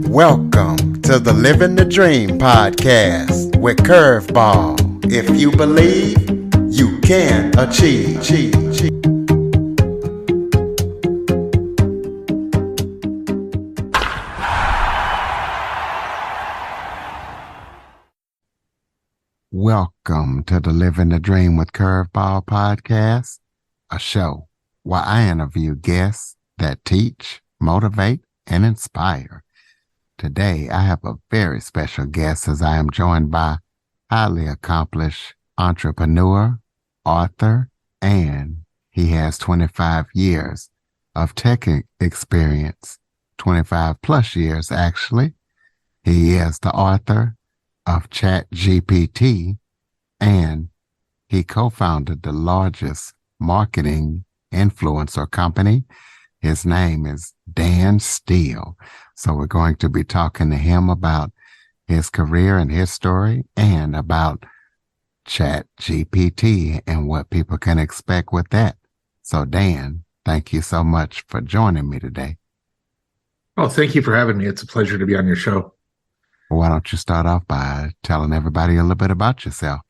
Welcome to the Living the Dream podcast with Curveball. If you believe, you can achieve. Welcome to the Living the Dream with Curveball podcast, a show where I interview guests that teach, motivate, and inspire. Today, I have a very special guest as I am joined by highly accomplished entrepreneur, author, and he has 25 years of tech experience, 25 plus years actually. He is the author of ChatGPT, and he co-founded the largest marketing influencer company. His name is Dan Steele. So we're going to be talking to him about his career and his story and about ChatGPT and what people can expect with that. So Dan, thank you so much for joining me today. Oh, thank you for having me. It's a pleasure to be on your show. Why don't you start off by telling everybody a little bit about yourself?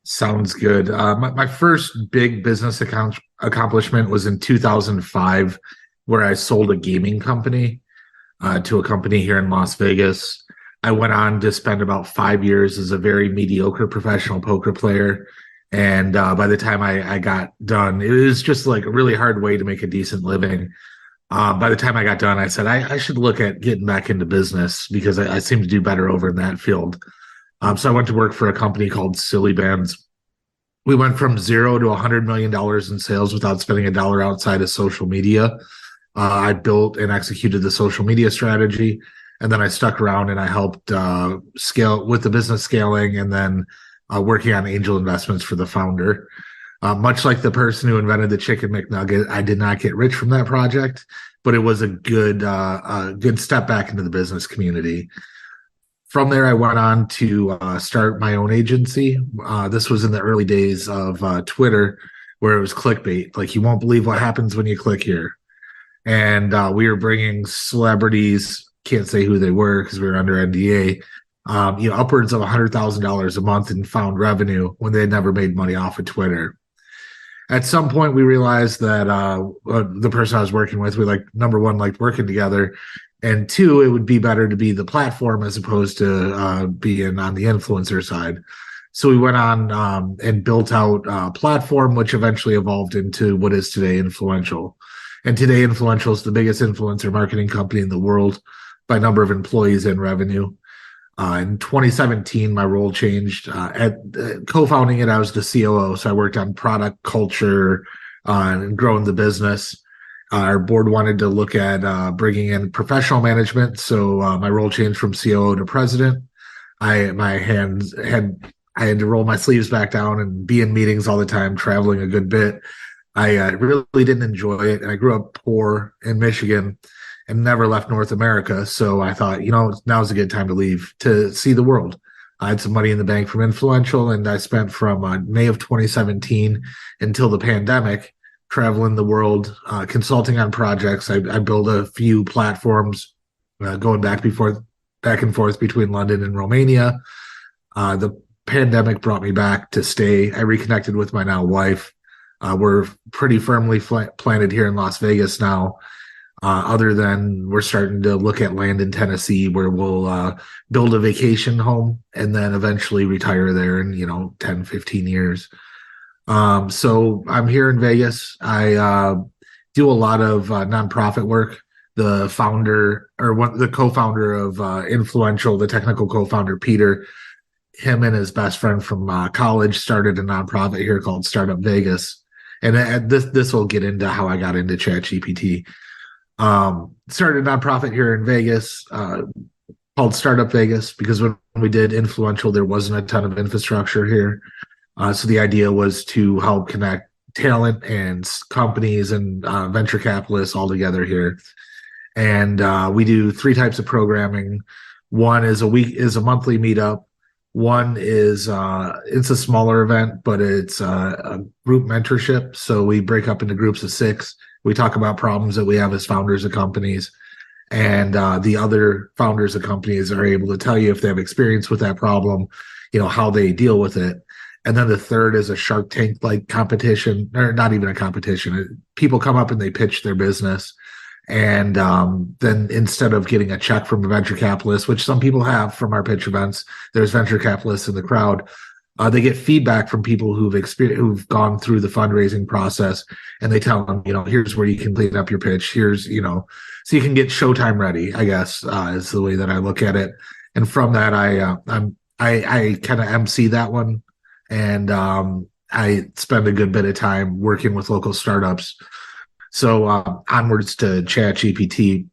Sounds good. My first big business accomplishment was in 2005, where I sold a gaming company to a company here in Las Vegas. I went on to spend about 5 years as a very mediocre professional poker player. And by the time I got done, it was just like a really hard way to make a decent living. By the time I got done, I said, I should look at getting back into business because I seem to do better over in that field. So I went to work for a company called Silly Bands. We went from $0 to $100 million in sales without spending a dollar outside of social media. I built and executed the social media strategy, and then I stuck around and I helped scale with the business scaling and then working on angel investments for the founder. Much like the person who invented the Chicken McNugget, I did not get rich from that project, but it was a good step back into the business community. From there, I went on to start my own agency. This was in the early days of Twitter, where it was clickbait. Like, you won't believe what happens when you click here. And we were bringing celebrities, can't say who they were because we were under NDA, upwards of $100,000 a month in found revenue when they had never made money off of Twitter. At some point, we realized that the person I was working with, we number one, liked working together. And two, it would be better to be the platform as opposed to being on the influencer side. So we went on and built out a platform, which eventually evolved into what is today Influential. And today, Influential is the biggest influencer marketing company in the world by number of employees and revenue. In 2017, my role changed. At co-founding it, I was the COO, so I worked on product culture and growing the business. Our board wanted to look at bringing in professional management, so my role changed from COO to president. I had to roll my sleeves back down and be in meetings all the time, traveling a good bit. I really didn't enjoy it. And I grew up poor in Michigan and never left North America. So I thought, now's a good time to leave to see the world. I had some money in the bank from Influential, and I spent from May of 2017 until the pandemic traveling the world, consulting on projects. I built a few platforms going back and forth between London and Romania. The pandemic brought me back to stay. I reconnected with my now wife. We're pretty firmly planted here in Las Vegas now, other than we're starting to look at land in Tennessee where we'll build a vacation home and then eventually retire there in, 10, 15 years. So I'm here in Vegas. I do a lot of nonprofit work. The co-founder of Influential, the technical co-founder, Peter, him and his best friend from college started a nonprofit here called Startup Vegas. And this will get into how I got into ChatGPT. Started a nonprofit here in Vegas called Startup Vegas because when we did Influential, there wasn't a ton of infrastructure here. So the idea was to help connect talent and companies and venture capitalists all together here. And we do 3 types of programming. One is a monthly meetup. One is it's a smaller event, but it's a group mentorship. So we break up into groups of 6. We talk about problems that we have as founders of companies. And the other founders of companies are able to tell you if they have experience with that problem, how they deal with it. And then the third is a Shark Tank like competition, or not even a competition. People come up and they pitch their business. And then instead of getting a check from a venture capitalist, which some people have from our pitch events, there's venture capitalists in the crowd. They get feedback from people who've gone through the fundraising process, and they tell them, here's where you can clean up your pitch. Here's, so you can get showtime ready, I guess, is the way that I look at it. And from that, I kind of MC that one, and I spend a good bit of time working with local startups. So onwards to ChatGPT.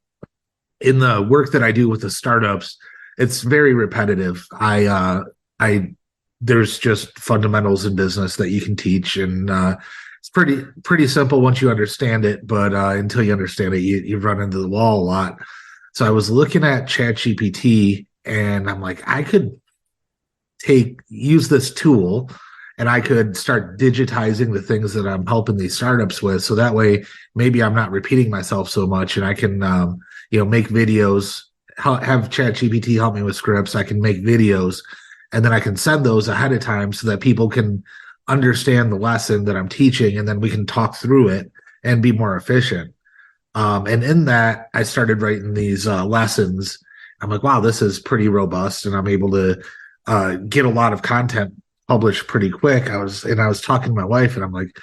In the work that I do with the startups, it's very repetitive. I there's just fundamentals in business that you can teach, and it's pretty simple once you understand it. But until you understand it, you run into the wall a lot. So I was looking at ChatGPT, and I'm like, I could use this tool, and I could start digitizing the things that I'm helping these startups with. So that way, maybe I'm not repeating myself so much, and I can make videos. Have ChatGPT help me with scripts. I can make videos, and then I can send those ahead of time so that people can understand the lesson that I'm teaching, and then we can talk through it and be more efficient. And in that, I started writing these lessons. I'm like, wow, this is pretty robust, and I'm able to get a lot of content published pretty quick. I was talking to my wife, and I'm like,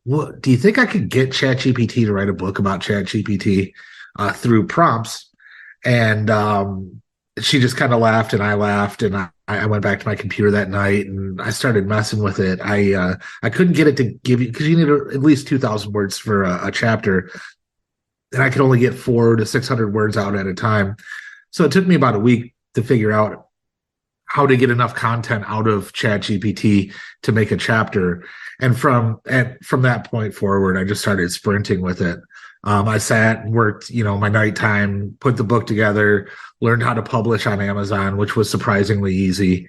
what, do you think I could get ChatGPT to write a book about ChatGPT through prompts? And she just kind of laughed, and I laughed, and I went back to my computer that night, and I started messing with it. I couldn't get it to give you, because you need at least 2,000 words for a chapter, and I could only get 400 to 600 words out at a time. So it took me about a week to figure out how to get enough content out of ChatGPT to make a chapter. And from that point forward, I just started sprinting with it. I sat and worked, my nighttime, put the book together, learned how to publish on Amazon, which was surprisingly easy.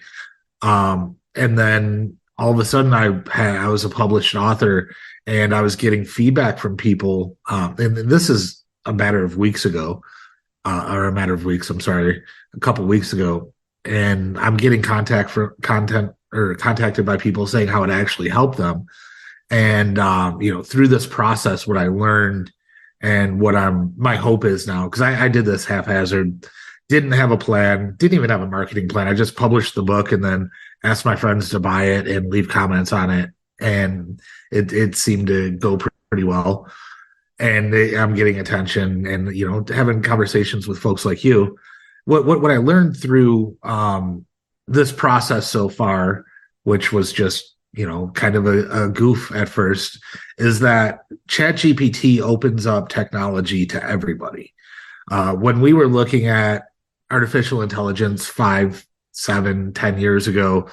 And then all of a sudden I was a published author, and I was getting feedback from people. And this is a matter of weeks ago, I'm sorry, a couple weeks ago. And I'm getting contacted by people saying how it actually helped them. And, through this process, what I learned and what my hope is now, because I did this haphazard, didn't have a plan, didn't even have a marketing plan. I just published the book and then asked my friends to buy it and leave comments on it. And it seemed to go pretty well. And I'm getting attention and, having conversations with folks like you. What I learned through this process so far, which was just, kind of a goof at first, is that ChatGPT opens up technology to everybody. When we were looking at artificial intelligence 5, 7, 10 years ago,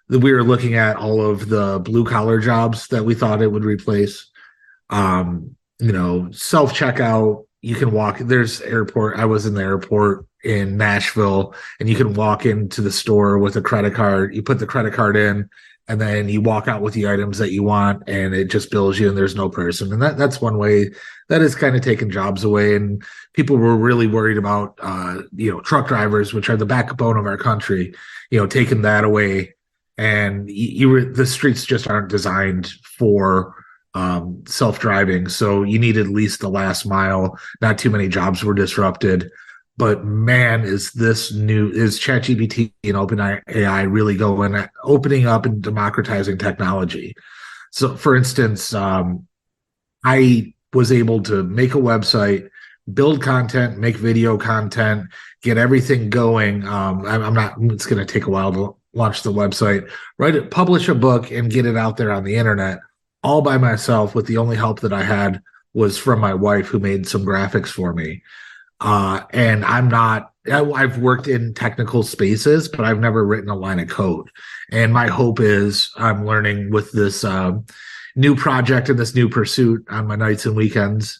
we were looking at all of the blue collar jobs that we thought it would replace. Self-checkout, you can walk, there's airport. I was in the airport in Nashville, and you can walk into the store with a credit card. You put the credit card in, and then you walk out with the items that you want, and it just bills you, and there's no person. And that's one way that is kind of taking jobs away. And people were really worried about, truck drivers, which are the backbone of our country, taking that away. And the streets just aren't designed for self-driving. So you need at least the last mile. Not too many jobs were disrupted. But man, is ChatGPT and OpenAI really opening up and democratizing technology? So, for instance, I was able to make a website, build content, make video content, get everything going. It's going to take a while to launch the website, publish a book, and get it out there on the internet all by myself, with the only help that I had was from my wife, who made some graphics for me. And I've worked in technical spaces, but I've never written a line of code. And my hope is I'm learning with this new project and this new pursuit on my nights and weekends,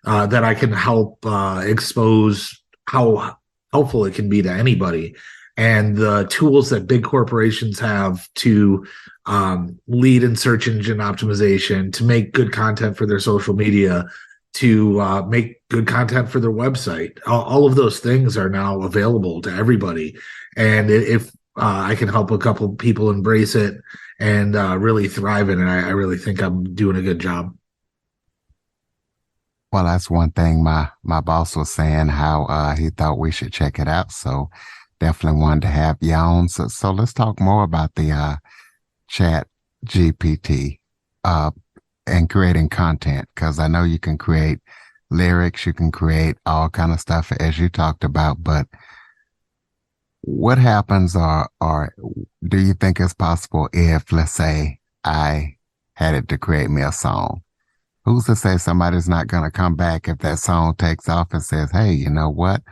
that I can help expose how helpful it can be to anybody. And the tools that big corporations have to lead in search engine optimization, to make good content for their social media, to make good content for their website. All of those things are now available to everybody. And if I can help a couple people embrace it and really thrive in it, I really think I'm doing a good job. Well, that's one thing my boss was saying, how he thought we should check it out. So definitely wanted to have you on. So let's talk more about the chat GPT uh, and creating content, because I know you can create lyrics, you can create all kind of stuff as you talked about, but what happens, or do you think it's possible if, let's say, I had it to create me a song? Who's to say somebody's not going to come back if that song takes off and says, hey, you know what?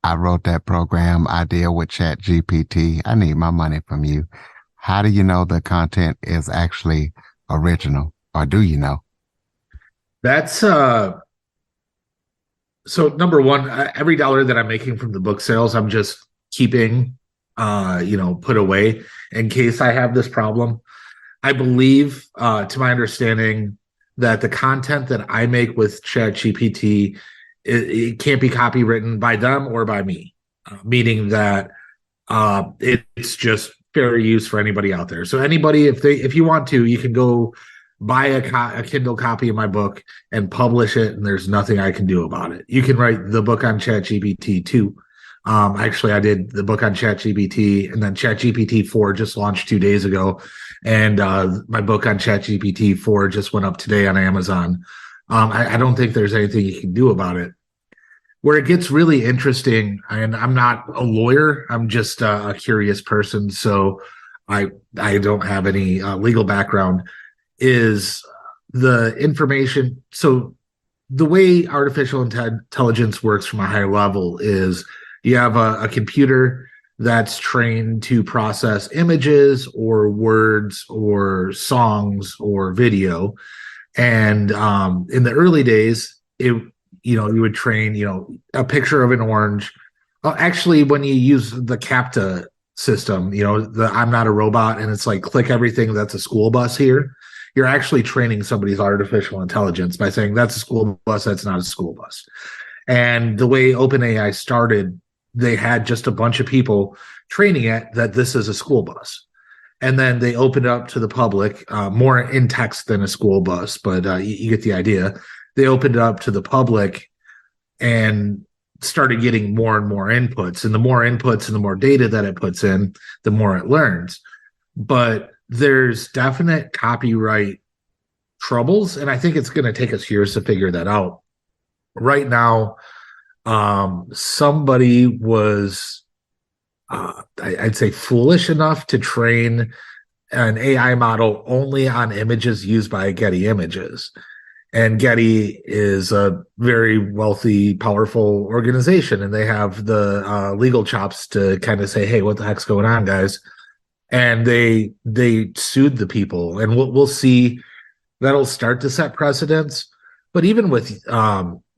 I wrote that program. I deal with Chat GPT. I need my money from you. How do you know the content is actually original, or do you know? That's so number one, every dollar that I'm making from the book sales, I'm just keeping put away in case I have this problem. I believe, to my understanding, that the content that I make with ChatGPT, it can't be copywritten by them or by me, meaning that it's just fair use for anybody out there. So anybody, if you want to, you can go buy a Kindle copy of my book and publish it, and there's nothing I can do about it. You can write the book on ChatGPT too. Actually, I did the book on ChatGPT, and then ChatGPT 4 just launched 2 days ago, and my book on ChatGPT 4 just went up today on Amazon. I don't think there's anything you can do about it. Where it gets really interesting, and I'm not a lawyer, I'm just a curious person, so I don't have any legal background, is the information. So the way artificial intelligence works from a high level is you have a computer that's trained to process images or words or songs or video. And in the early days, you would train, a picture of an orange. Actually, when you use the CAPTCHA system, the I'm not a robot, and it's like click everything that's a school bus here. You're actually training somebody's artificial intelligence by saying that's a school bus, that's not a school bus. And the way OpenAI started, they had just a bunch of people training it that this is a school bus. And then they opened it up to the public, more in text than a school bus, but you get the idea. They opened it up to the public and started getting more and more inputs. And the more inputs and the more data that it puts in, the more it learns. But there's definite copyright troubles, and I think it's going to take us years to figure that out. Right now, somebody was, I'd say, foolish enough to train an AI model only on images used by Getty Images. And Getty is a very wealthy, powerful organization, and they have the legal chops to kind of say, hey, what the heck's going on, guys? And they sued the people, and we'll see. That'll start to set precedents. But even with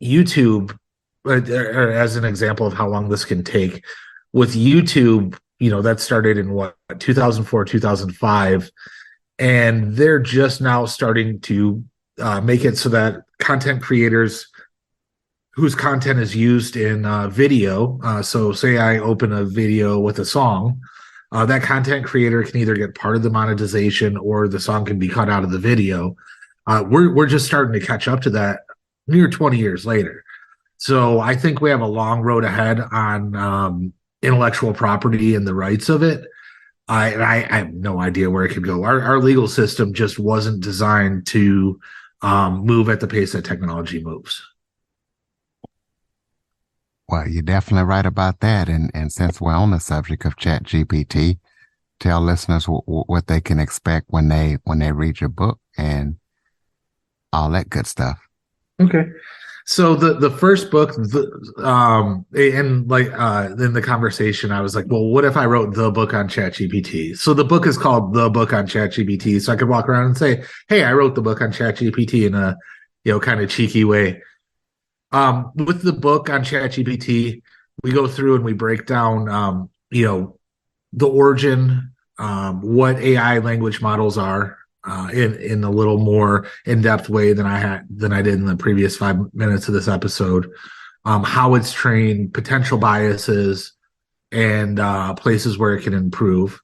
YouTube, as an example of how long this can take, with YouTube, that started in 2004, 2005, and they're just now starting to make it so that content creators whose content is used in video. So say I open a video with a song, that content creator can either get part of the monetization or the song can be cut out of the video. We're just starting to catch up to that near 20 years later. So I think we have a long road ahead on intellectual property and the rights of it. I have no idea where it could go. Our legal system just wasn't designed to move at the pace that technology moves. Well, you're definitely right about that. And since we're on the subject of Chat GPT, tell listeners what they can expect when they read your book and all that good stuff. Okay. So the first book, and like in the conversation, I was like, well, what if I wrote the book on ChatGPT? So the book is called The Book on ChatGPT. So I could walk around and say, hey, I wrote the book on ChatGPT in a kind of cheeky way. With the book on ChatGPT, we go through and we break down, the origin, what AI language models are, in a little more in depth way than I did in the previous 5 minutes of this episode. How it's trained, potential biases, and places where it can improve.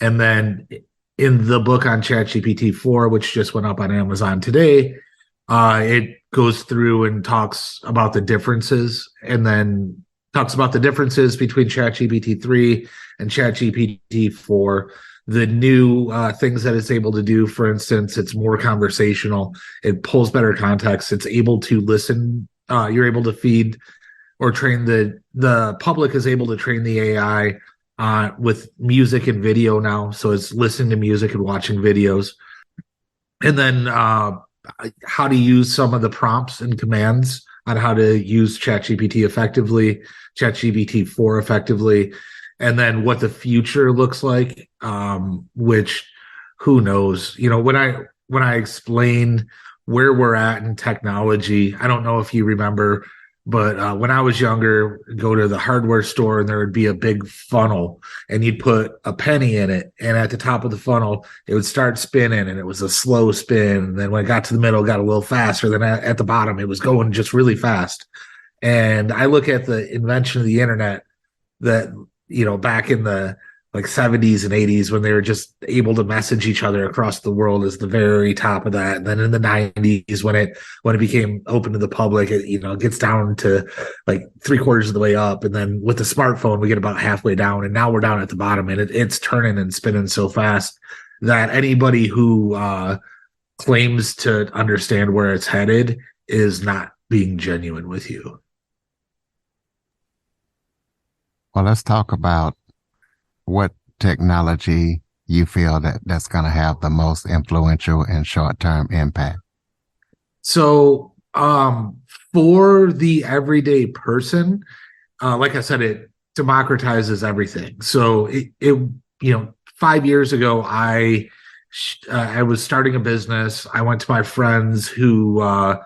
And then in the book on ChatGPT 4, which just went up on Amazon today, it goes through and talks about the differences, and then talks about the differences between ChatGPT 3 and ChatGPT 4. The new things that it's able to do, for instance, it's more conversational. It pulls better context. It's able to listen. You're able to feed or train the public is able to train the AI with music and video now. So it's listening to music and watching videos. And then how to use some of the prompts and commands on how to use ChatGPT effectively, ChatGPT 4 effectively, and then what the future looks like, which who knows? You know, when I explain where we're at in technology, I don't know if you remember, but when I was younger, go to the hardware store and there would be a big funnel and you'd put a penny in it. And at the top of the funnel, it would start spinning and it was a slow spin. And then when it got to the middle, it got a little faster. Then at the bottom, it was going just really fast. And I look at the invention of the internet that, you know, back in the like 70s and 80s when they were just able to message each other across the world is the very top of that. And then in the 90s when it became open to the public, it, you know, gets down to like 3/4 of the way up. And then with the smartphone, we get about halfway down, and now we're down at the bottom, and it's turning and spinning so fast that anybody who claims to understand where it's headed is not being genuine with you. Well, let's talk about what technology you feel that's going to have the most influential and short-term impact. So, for the everyday person, like I said, it democratizes everything. So you know, 5 years ago, I was starting a business. I went to my friends who, well,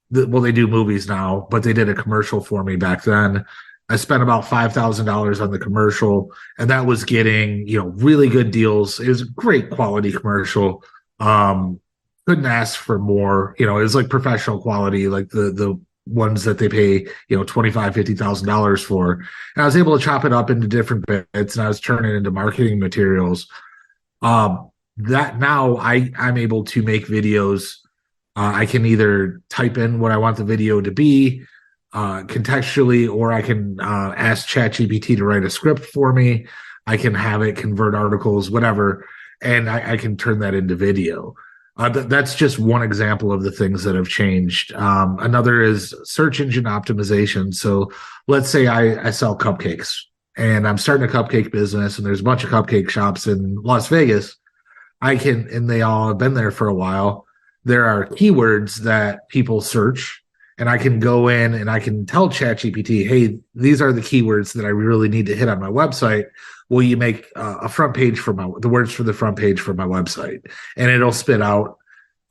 they do movies now, but they did a commercial for me back then. I spent about $5,000 on the commercial, and that was getting, you know, really good deals. It was a great quality commercial. Couldn't ask for more. You know, it was like professional quality, like the ones that they pay, you know, $25,000-$50,000 for. And I was able to chop it up into different bits, and I was turning it into marketing materials. That now I'm able to make videos. I can either type in what I want the video to be, contextually, or I can ask ChatGPT to write a script for me. I can have it convert articles, whatever, and I can turn that into video. That's just one example of the things that have changed. Another is search engine optimization. So let's say I sell cupcakes and I'm starting a cupcake business, and there's a bunch of cupcake shops in Las Vegas. And they all have been there for a while. There are keywords that people search, and I can go in and I can tell ChatGPT, hey, these are the keywords that I really need to hit on my website. Will you make a front page for the words for the front page for my website? And it'll spit out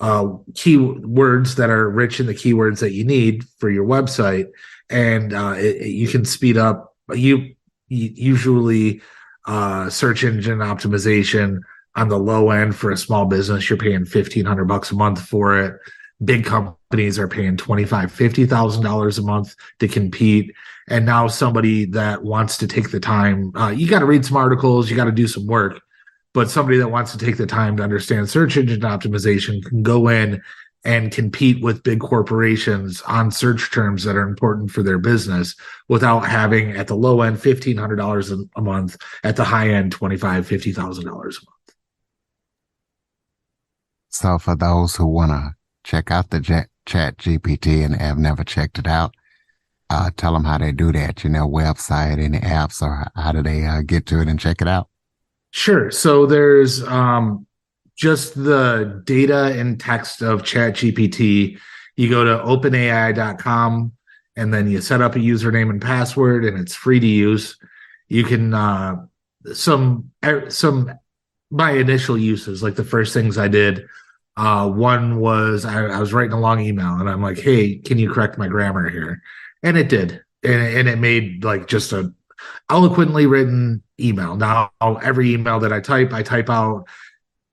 keywords that are rich in the keywords that you need for your website. And you can speed up. You usually search engine optimization on the low end for a small business, you're paying $1,500 a month for it. Big companies are paying $25,000, $50,000 a month to compete. And now somebody that wants to take the time, you got to read some articles, you got to do some work, but somebody that wants to take the time to understand search engine optimization can go in and compete with big corporations on search terms that are important for their business without having at the low end $1,500 a month, at the high end $25,000, $50,000 a month. So for those who want to check out the ChatGPT and have never checked it out, tell them how they do that, website, any apps, or how do they get to it and check it out? Sure. So there's just the data and text of ChatGPT. You go to openai.com and then you set up a username and password, and it's free to use. You can my initial uses, like the first things I did, one was I was writing a long email and I'm like, hey, can you correct my grammar here? And it did. And it made like just a eloquently written email. Now, every email that I type out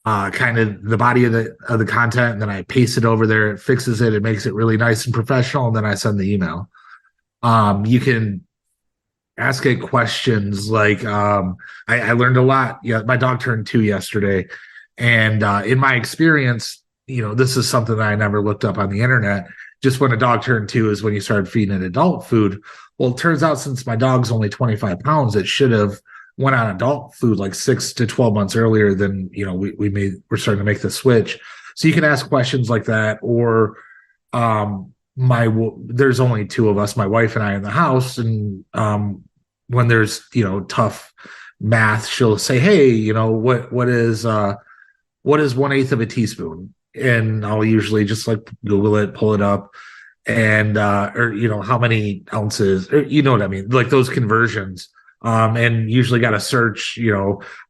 kind of the body of the content, and then I paste it over there. It fixes it. It makes it really nice and professional, and then I send the email. You can ask it questions like I learned a lot. Yeah, my dog turned 2 yesterday, and in my experience, this is something that I never looked up on the internet. Just when a dog turned 2 is when you started feeding it adult food. Well, it turns out since my dog's only 25 pounds, it should have went on adult food like 6 to 12 months earlier than we're starting to make the switch. So you can ask questions like that, or there's only 2 of us, my wife and I, in the house, and when there's tough math, she'll say, hey, what is 1/8 of a teaspoon? And I'll usually just like Google it, pull it up, and or how many ounces, or, you know what I mean, like those conversions. And usually got to search,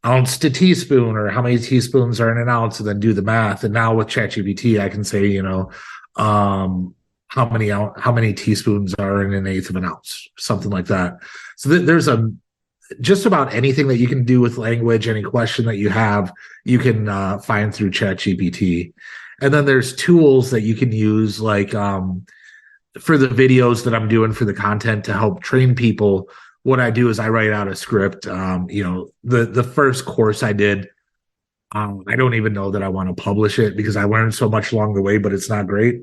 ounce to teaspoon, or how many teaspoons are in an ounce, and then do the math. And now with ChatGPT, I can say, how many teaspoons are in 1/8 of an ounce, something like that. So there's just about anything that you can do with language, any question that you have, you can find through ChatGPT. And then there's tools that you can use, like for the videos that I'm doing for the content to help train people. What I do is I write out a script. The first course I did, I don't even know that I want to publish it because I learned so much along the way, but it's not great.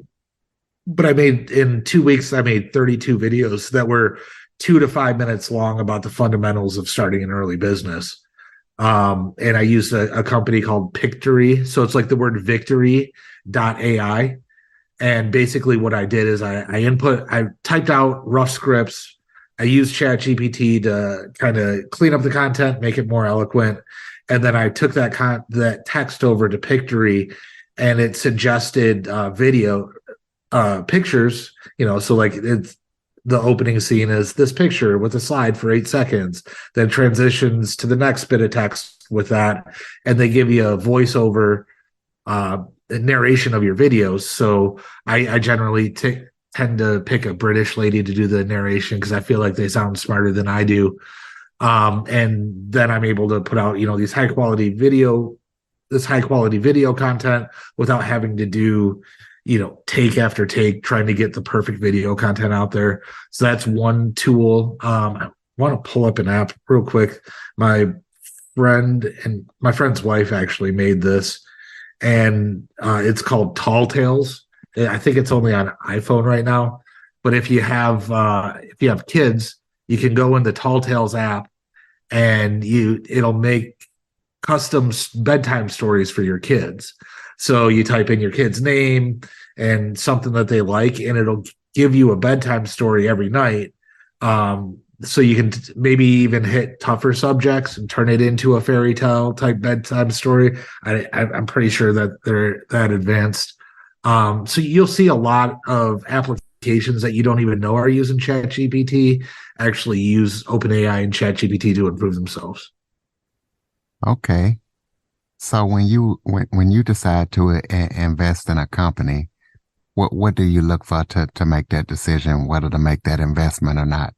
But in 2 weeks, I made 32 videos that were 2 to 5 minutes long about the fundamentals of starting an early business. And I used a company called Pictory. So it's like the word victory.ai. And basically what I did is I typed out rough scripts. I used ChatGPT to kind of clean up the content, make it more eloquent. And then I took that text over to Pictory, and it suggested video pictures, so like it's the opening scene is this picture with a slide for 8 seconds, then transitions to the next bit of text with that, and they give you a voiceover narration of your videos. So I generally tend to pick a British lady to do the narration because I feel like they sound smarter than I do. And then I'm able to put out, this high quality video content without having to do, take after take, trying to get the perfect video content out there. So that's one tool. I want to pull up an app real quick. My friend's wife actually made this, and it's called Tall Tales. I think it's only on iPhone right now, but if you have kids, you can go in the Tall Tales app, and it'll make custom bedtime stories for your kids. So you type in your kid's name and something that they like, and it'll give you a bedtime story every night. So you can maybe even hit tougher subjects and turn it into a fairy tale type bedtime story. I'm pretty sure that they're that advanced. So you'll see a lot of applications that you don't even know are using ChatGPT actually use OpenAI and ChatGPT to improve themselves. Okay. So when you decide to invest in a company, what do you look for to make that decision whether to make that investment or not?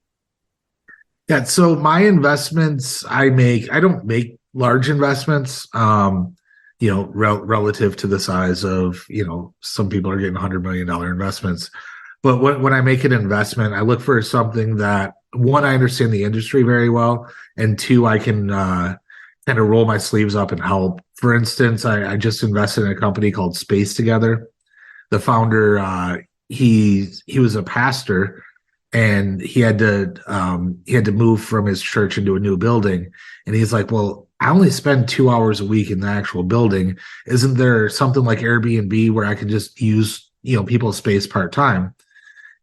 Yeah, so my investments I don't make large investments, relative to the size of, some people are getting $100 million investments. But when I make an investment, I look for something that, one, I understand the industry very well, and two, I can kind of roll my sleeves up and help. For instance, I just invested in a company called Space Together. The founder, he was a pastor, and he had to move from his church into a new building. And he's like, well, I only spend 2 hours a week in the actual building. Isn't there something like Airbnb where I can just use, people's space part-time?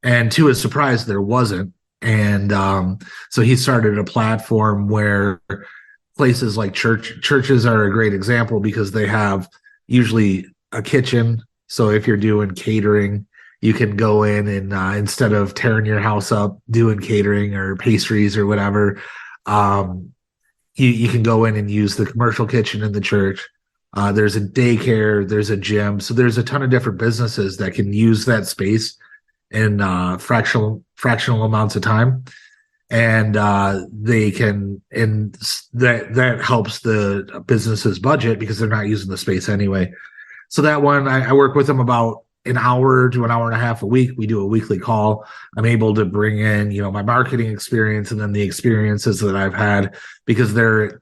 And to his surprise, there wasn't. And so he started a platform where places like churches are a great example because they have usually a kitchen. So if you're doing catering, you can go in and instead of tearing your house up doing catering or pastries or whatever, you can go in and use the commercial kitchen in the church. There's a daycare, there's a gym. So there's a ton of different businesses that can use that space in fractional amounts of time. and that helps the business's budget because they're not using the space anyway. So that one, I work with them about an hour to an hour and a half a week. We do a weekly call. I'm able to bring in, my marketing experience and then the experiences that I've had because they're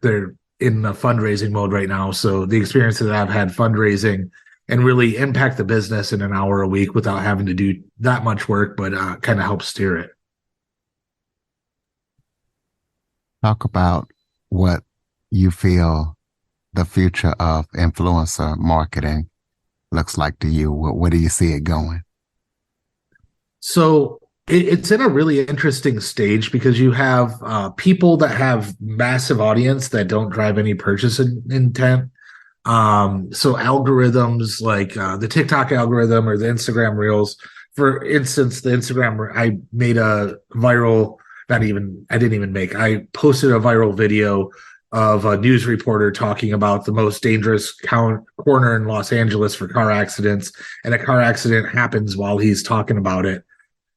in a fundraising mode right now. So the experiences that I've had fundraising and really impact the business in an hour a week without having to do that much work, but kind of help steer it. Talk about what you feel the future of influencer marketing looks like to you. Where do you see it going? So it's in a really interesting stage because you have people that have massive audience that don't drive any purchase intent. So algorithms like the TikTok algorithm or the Instagram Reels, for instance, the Instagram, I made a viral, I didn't even make, I posted a viral video of a news reporter talking about the most dangerous corner in Los Angeles for car accidents. And a car accident happens while he's talking about it.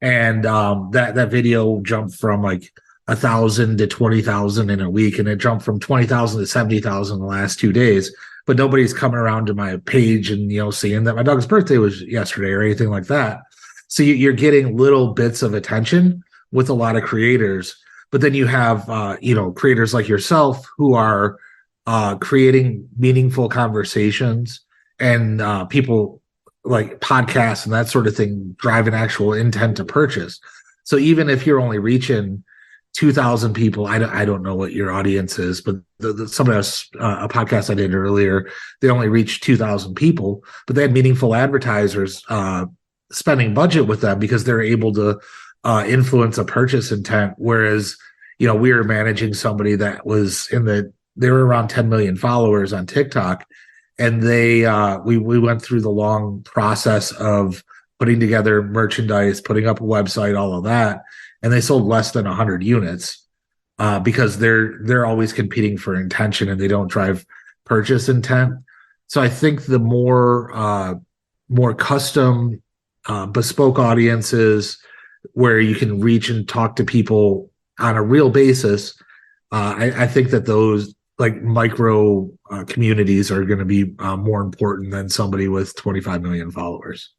And that video jumped from like 1,000 to 20,000 in a week, and it jumped from 20,000 to 70,000 in the last 2 days. But nobody's coming around to my page and seeing that my dog's birthday was yesterday or anything like that. So you're getting little bits of attention with a lot of creators, but then you have creators like yourself who are creating meaningful conversations, and people like podcasts and that sort of thing drive an actual intent to purchase. So even if you're only reaching 2,000 people, I don't know what your audience is, but somebody else, a podcast I did earlier, they only reached 2,000 people, but they had meaningful advertisers spending budget with them because they're able to influence a purchase intent. Whereas, we were managing somebody that was they were around 10 million followers on TikTok. And we went through the long process of putting together merchandise, putting up a website, all of that. And they sold less than 100 units because they're always competing for intention and they don't drive purchase intent. So I think the more custom, bespoke audiences where you can reach and talk to people on a real basis, I think that those like micro communities are going to be more important than somebody with 25 million followers.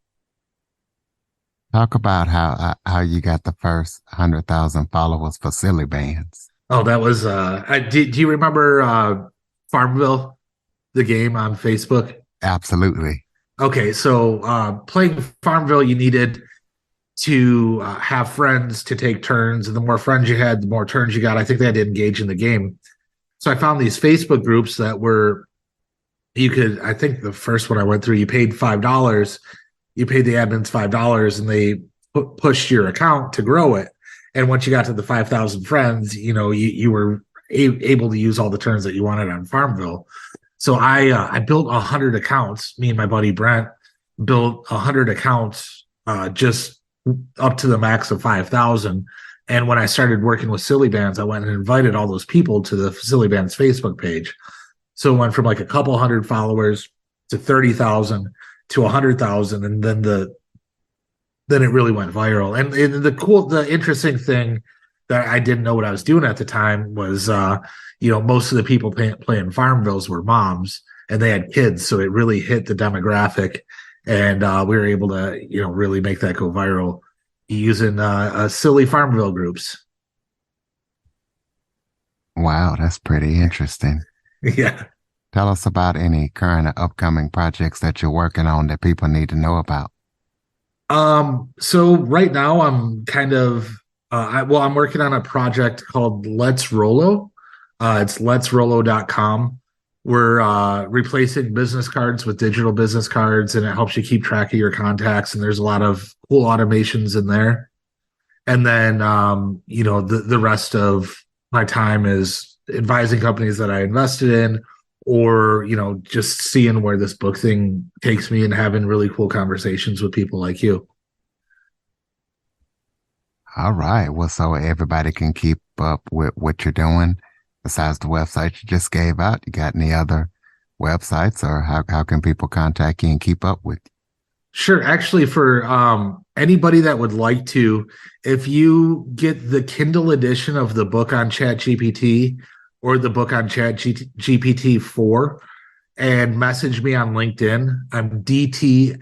Talk about how you got the first 100,000 followers for Silly Bands. Oh, that was do you remember Farmville, the game on Facebook? Absolutely. Okay, so playing Farmville, you needed to have friends to take turns, and the more friends you had, the more turns you got. I think they had to engage in the game. So I found these Facebook groups that I think the first one I went through, you paid $5. You paid the admins $5 and they pushed your account to grow it. And once you got to the 5,000 friends, you were able to use all the turns that you wanted on Farmville. So I built 100 accounts. Me and my buddy Brent built 100 accounts just up to the max of 5,000. And when I started working with Silly Bands, I went and invited all those people to the Silly Bands Facebook page. So it went from like a couple hundred followers to 30,000 to 100,000, and then it really went viral. And the interesting thing that I didn't know what I was doing at the time was, most of the people playing Farmvilles were moms and they had kids, so it really hit the demographic, and we were able to, really make that go viral using silly Farmville groups. Wow, that's pretty interesting. Yeah. Tell us about any current or upcoming projects that you're working on that people need to know about. So right now I'm kind of I'm working on a project called Let's Rollo. It's letsrollo.com. We're replacing business cards with digital business cards, and it helps you keep track of your contacts, and there's a lot of cool automations in there. And then the rest of my time is advising companies that I invested in, or just seeing where this book thing takes me and having really cool conversations with people like you. All right. Well, so everybody can keep up with what you're doing besides the website you just gave out. You got any other websites, or how can people contact you and keep up with you? Sure. Actually, for anybody that would like to, if you get the Kindle edition of the book on ChatGPT or the book on ChatGPT 4 and message me on LinkedIn, I'm DTSTEELE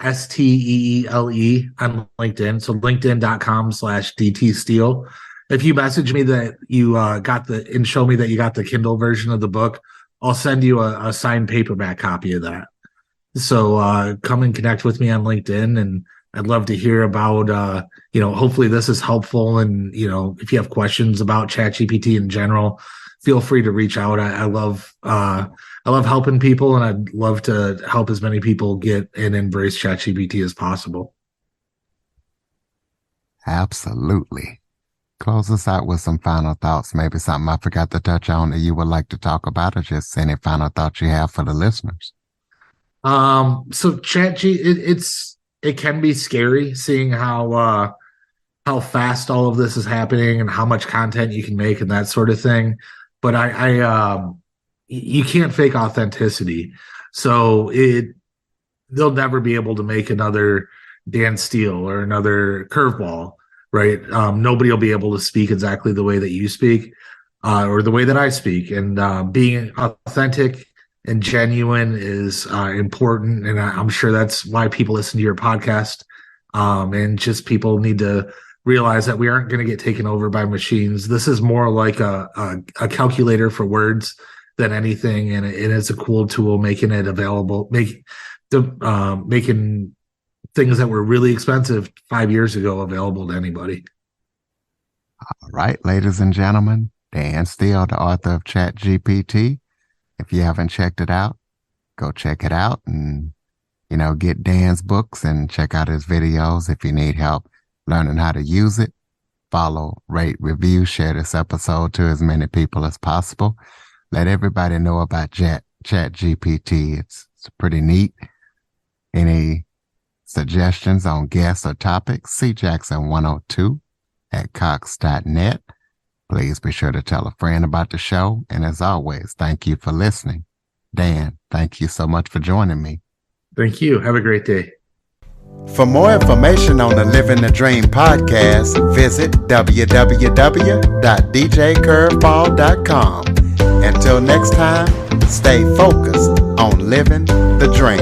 on LinkedIn. So linkedin.com/DT Steele. If you message me that you got and show me that you got the Kindle version of the book, I'll send you a signed paperback copy of that. So come and connect with me on LinkedIn, and I'd love to hear about, hopefully this is helpful. And, if you have questions about ChatGPT in general, feel free to reach out. I love helping people, and I'd love to help as many people get and embrace ChatGPT as possible. Absolutely. Close us out with some final thoughts, maybe something I forgot to touch on that you would like to talk about, or just any final thoughts you have for the listeners. So it can be scary seeing how fast all of this is happening and how much content you can make and that sort of thing. But you can't fake authenticity. So they'll never be able to make another Dan Steele or another Curveball, right? Nobody will be able to speak exactly the way that you speak, or the way that I speak. And being authentic and genuine is important. And I'm sure that's why people listen to your podcast. And just people need to realize that we aren't going to get taken over by machines. This is more like a calculator for words than anything. And it is a cool tool, making it available, making things that were really expensive 5 years ago available to anybody. All right, ladies and gentlemen, Dan Steele, the author of ChatGPT. If you haven't checked it out, go check it out and, get Dan's books and check out his videos. If you need help learning how to use it, follow, rate, review, share this episode to as many people as possible. Let everybody know about ChatGPT. It's pretty neat. Any suggestions on guests or topics, cjackson102@cox.net. Please be sure to tell a friend about the show. And as always, thank you for listening. Dan, thank you so much for joining me. Thank you. Have a great day. For more information on the Living the Dream podcast, visit www.djcurveball.com. Until next time, stay focused on living the dream.